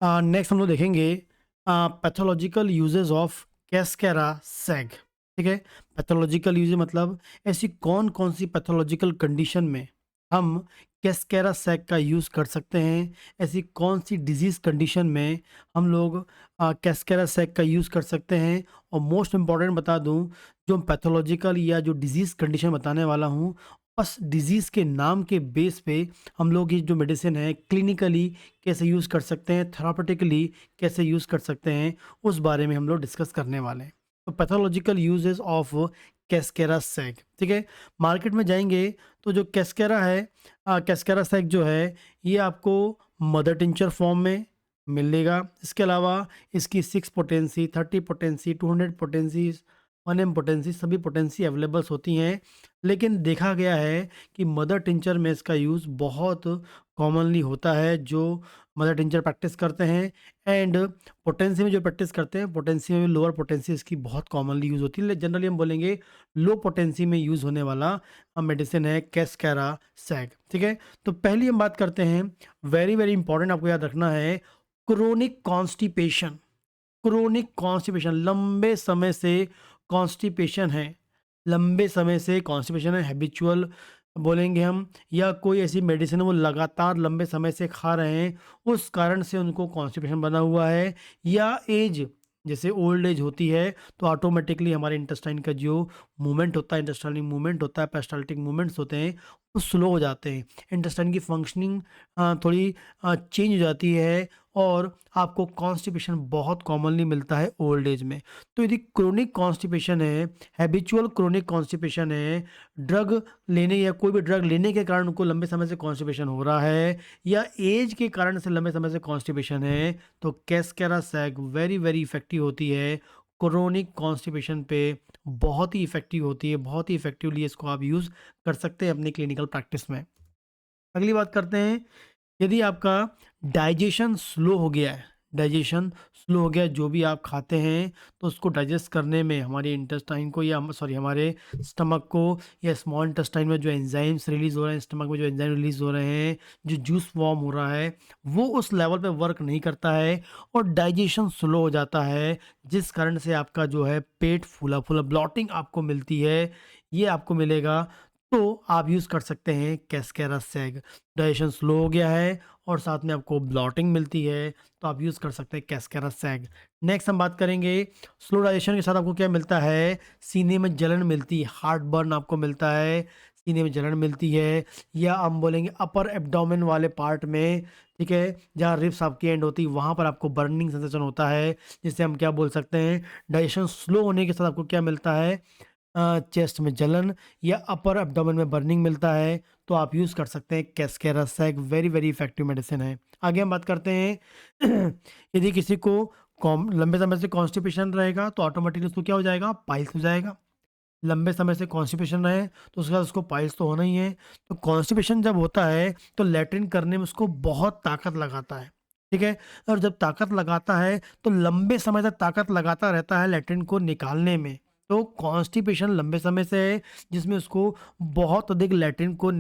Next हम लोग देखेंगे पैथोलॉजिकल यूजेस ऑफ कैस्केरा सैग। ठीक है, पैथोलॉजिकल यूज मतलब ऐसी कौन कौन सी पैथोलॉजिकल कंडीशन में हम कैस्केरा सैग का यूज़ कर सकते हैं, ऐसी कौन सी डिजीज़ कंडीशन में हम लोग कैस्केरा सैग का यूज़ कर सकते हैं। और मोस्ट इम्पॉर्टेंट बता दूं, जो पैथोलॉजिकल या जो डिजीज़ कंडीशन बताने वाला हूं, बस डिजीज़ के नाम के बेस पे हम लोग ये जो मेडिसिन है क्लिनिकली कैसे यूज़ कर सकते हैं, थेरापेटिकली कैसे यूज़ कर सकते हैं, उस बारे में हम लोग डिस्कस करने वाले हैं। तो पैथोलॉजिकल यूजेस ऑफ कैस्केरा सैग। ठीक है, मार्केट में जाएंगे तो जो कैस्केरा है, कैस्केरा सैग जो है, ये आपको मदर टिंचर फॉर्म में मिलेगा। इसके अलावा इसकी 6 पोटेंसी, 30 पोटेंसी, 200 पोटेंसी, 1 पोटेंसी, सभी पोटेंसी अवेलेबल्स होती हैं। लेकिन देखा गया है कि मदर टिंचर में इसका यूज़ बहुत कॉमनली होता है, जो मदर टिंचर प्रैक्टिस करते हैं। एंड पोटेंसी में जो प्रैक्टिस करते हैं, पोटेंसी में भी लोअर पोटेंसी इसकी बहुत कॉमनली यूज़ होती है। जनरली हम बोलेंगे लो पोटेंसी में यूज़ होने वाला मेडिसिन है कैस्केरा सैग। ठीक है, तो पहली हम बात करते हैं, वेरी वेरी इंपॉर्टेंट आपको याद रखना है, क्रोनिक कॉन्स्टिपेशन। क्रोनिक कॉन्स्टिपेशन, लंबे समय से कॉन्स्टिपेशन है, लंबे समय से कॉन्स्टिपेशन है, हैबिचुअल बोलेंगे हम, या कोई ऐसी मेडिसिन वो लगातार लंबे समय से खा रहे हैं, उस कारण से उनको कॉन्स्टिपेशन बना हुआ है। या एज, जैसे ओल्ड एज होती है तो ऑटोमेटिकली हमारे इंटेस्टाइन का जो मूवमेंट होता है, इंटेस्टाइनल मूवमेंट होता है, पेरिस्टाल्टिक मूवमेंट्स होते हैं, वो स्लो हो जाते हैं। इंटेस्टाइन की फंक्शनिंग थोड़ी चेंज हो जाती है, और आपको कॉन्स्टिपेशन बहुत कॉमनली मिलता है ओल्ड एज में। तो यदि क्रोनिक कॉन्स्टिपेशन है, हैबिचुअल क्रोनिक कॉन्स्टिपेशन है, ड्रग लेने या कोई भी ड्रग लेने के कारण उनको लंबे समय से कॉन्स्टिपेशन हो रहा है, या एज के कारण से लंबे समय से कॉन्स्टिपेशन है, तो कैस्केरा सैग वेरी वेरी इफेक्टिव होती है क्रोनिक कॉन्स्टिपेशन पे। बहुत ही इफेक्टिव होती है, बहुत ही इफेक्टिवली इसको आप यूज़ कर सकते हैं अपनी क्लिनिकल प्रैक्टिस में। अगली बात करते हैं, यदि आपका डाइजेशन स्लो हो गया है, डाइजेशन स्लो हो गया है, जो भी आप खाते हैं तो उसको डाइजेस्ट करने में हमारे इंटेस्टाइन को, या सॉरी हमारे स्टमक को, या स्मॉल इंटेस्टाइन में जो एंजाइम्स रिलीज़ हो रहे हैं, स्टमक में जो एंजाइम रिलीज़ हो रहे हैं, जो जूस फॉर्म हो रहा है, वो उस लेवल पे वर्क नहीं करता है और डाइजेशन स्लो हो जाता है, जिस कारण से आपका जो है पेट फूला फूला, ब्लॉटिंग आपको मिलती है, ये आपको मिलेगा। तो आप यूज़ कर सकते हैं कैस्केरा सैग। डाइजेशन स्लो हो गया है और साथ में आपको ब्लॉटिंग मिलती है, तो आप यूज़ कर सकते हैं कैस्केरा सैग। नेक्स्ट हम बात करेंगे, स्लो डाइजेशन के साथ आपको क्या मिलता है, सीने में जलन मिलती है, हार्ट बर्न आपको मिलता है, सीने में जलन मिलती है, या हम बोलेंगे अपर एब्डोमेन वाले पार्ट में, ठीक है, जहाँ रिब्स आपकी एंड होती है, वहाँ पर आपको बर्निंग सेंसेशन होता है, जिससे हम क्या बोल सकते हैं, डाइजेशन स्लो होने के साथ आपको क्या मिलता है, चेस्ट में जलन या अपर एब्डोमेन में बर्निंग मिलता है, तो आप यूज़ कर सकते हैं कैस्केरा सैग। वेरी वेरी इफेक्टिव मेडिसिन है। आगे हम बात करते हैं यदि किसी को लंबे समय से कॉन्स्टिपेशन रहेगा तो ऑटोमेटिकली उसको क्या हो जाएगा, पाइल्स हो जाएगा। लंबे समय से कॉन्स्टिपेशन रहे तो उसके बाद उसको पाइल्स तो होना ही है। तो कॉन्स्टिपेशन जब होता है तो लैट्रिन करने में उसको बहुत ताकत लगाता है, ठीक है, और जब ताकत लगाता है तो लंबे समय तक ताकत लगाता रहता है लैट्रिन को निकालने में। तो कॉन्स्टिपेशन लंबे समय से है, जिसमें उसको बहुत अधिक लैट्रिन को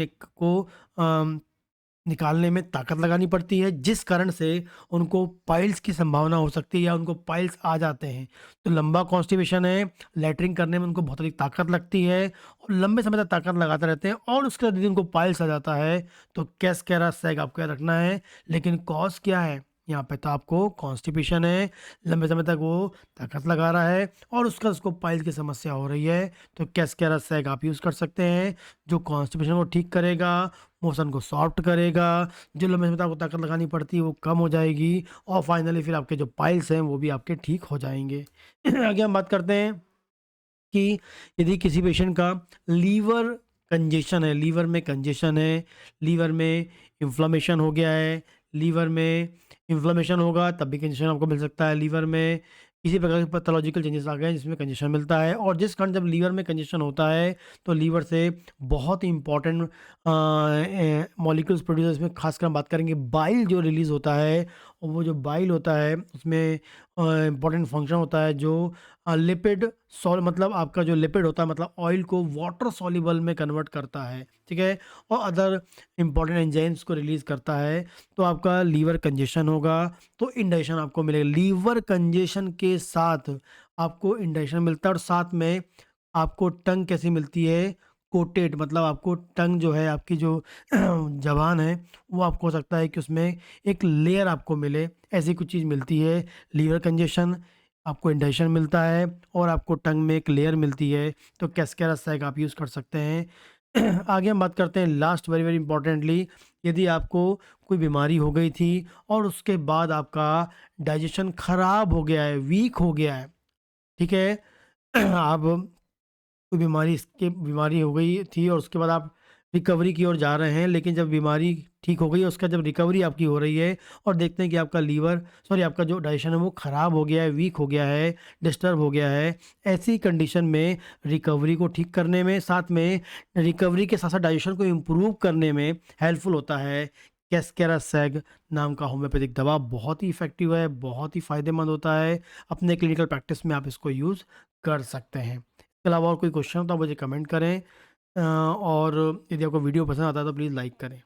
निकालने में ताकत लगानी पड़ती है, जिस कारण से उनको पाइल्स की संभावना हो सकती है या उनको पाइल्स आ जाते हैं। तो लंबा कॉन्स्टिपेशन है, लैट्रिन करने में उनको बहुत अधिक ताकत लगती है और लंबे समय तक ताकत लगाते रहते हैं, और उसके बाद यदि उनको पाइल्स आ जाता है तो कैस्केरा सैग आपको याद रखना है। लेकिन कॉज क्या है यहाँ पे, तो आपको कॉन्स्टिपेशन है, लंबे समय तक वो ताकत लगा रहा है और उसको पाइल्स की समस्या हो रही है, तो कैस्केरा सैग आप यूज़ कर सकते हैं, जो कॉन्स्टिपेशन को ठीक करेगा, मोशन को सॉफ्ट करेगा, जो लंबे समय तक आपको ताकत लगानी पड़ती है वो कम हो जाएगी, और फाइनली फिर आपके जो पाइल्स हैं वो भी आपके ठीक हो जाएँगे। आगे हम बात करते हैं कि यदि किसी पेशेंट का लीवर कंजेशन है, लीवर में कंजेशन है, लीवर में इन्फ्लेमेशन हो गया है, लीवर में इन्फ्लेमेशन होगा तब भी कंजेशन आपको मिल सकता है। लीवर में किसी प्रकार के पैथोलॉजिकल चेंजेस आ गए हैं जिसमें कंजेशन मिलता है, और जिस कारण जब लीवर में कंजेशन होता है तो लीवर से बहुत ही इंपॉर्टेंट मॉलिक्यूल्स प्रोड्यूस, इसमें खासकर हम बात करेंगे बाइल जो रिलीज़ होता है, और वो जो बाइल होता है उसमें इम्पोर्टेंट फंक्शन होता है जो लिपिड सॉल मतलब आपका जो लिपिड होता है मतलब ऑयल को वाटर सॉल्युबल में कन्वर्ट करता है, ठीक है, और अदर इम्पोर्टेंट एंजाइम्स को रिलीज करता है। तो आपका लीवर कंजेशन होगा तो इंडाइजेशन आपको मिलेगा। लीवर कंजेशन के साथ आपको इंडाइजेशन मिलता है और साथ में आपको टंग कैसी मिलती है, कोटेड, मतलब आपको टंग जो है आपकी जो जबान है वो आपको हो सकता है कि उसमें एक लेयर आपको मिले, ऐसी कुछ चीज़ मिलती है। लीवर कंजेशन, आपको इंडाइजेशन मिलता है और आपको टंग में एक लेयर मिलती है। तो कैस्केरा सैग आप यूज़ कर सकते हैं। आगे हम बात करते हैं लास्ट वेरी वेरी इंपॉर्टेंटली, यदि आपको कोई बीमारी हो गई थी और उसके बाद आपका डाइजेशन खराब हो गया है, वीक हो गया है, ठीक है, आप कोई बीमारी हो गई थी और उसके बाद आप रिकवरी की ओर जा रहे हैं, लेकिन जब बीमारी ठीक हो गई है उसका जब रिकवरी आपकी हो रही है और देखते हैं कि आपका लीवर सॉरी आपका जो डाइजेशन है वो ख़राब हो गया है, वीक हो गया है, डिस्टर्ब हो गया है, ऐसी कंडीशन में रिकवरी को ठीक करने में, साथ में रिकवरी के साथ साथ डाइजेशन को इम्प्रूव करने में हेल्पफुल होता है कैस्केरा सैग नाम का होम्योपैथिक दवा। बहुत ही इफ़ेक्टिव है, बहुत ही फ़ायदेमंद होता है। अपने क्लिनिकल प्रैक्टिस में आप इसको यूज़ कर सकते हैं। इसके अलावा और कोई क्वेश्चन हो तो आप मुझे कमेंट करें, और यदि आपको वीडियो पसंद आता है तो प्लीज़ लाइक करें।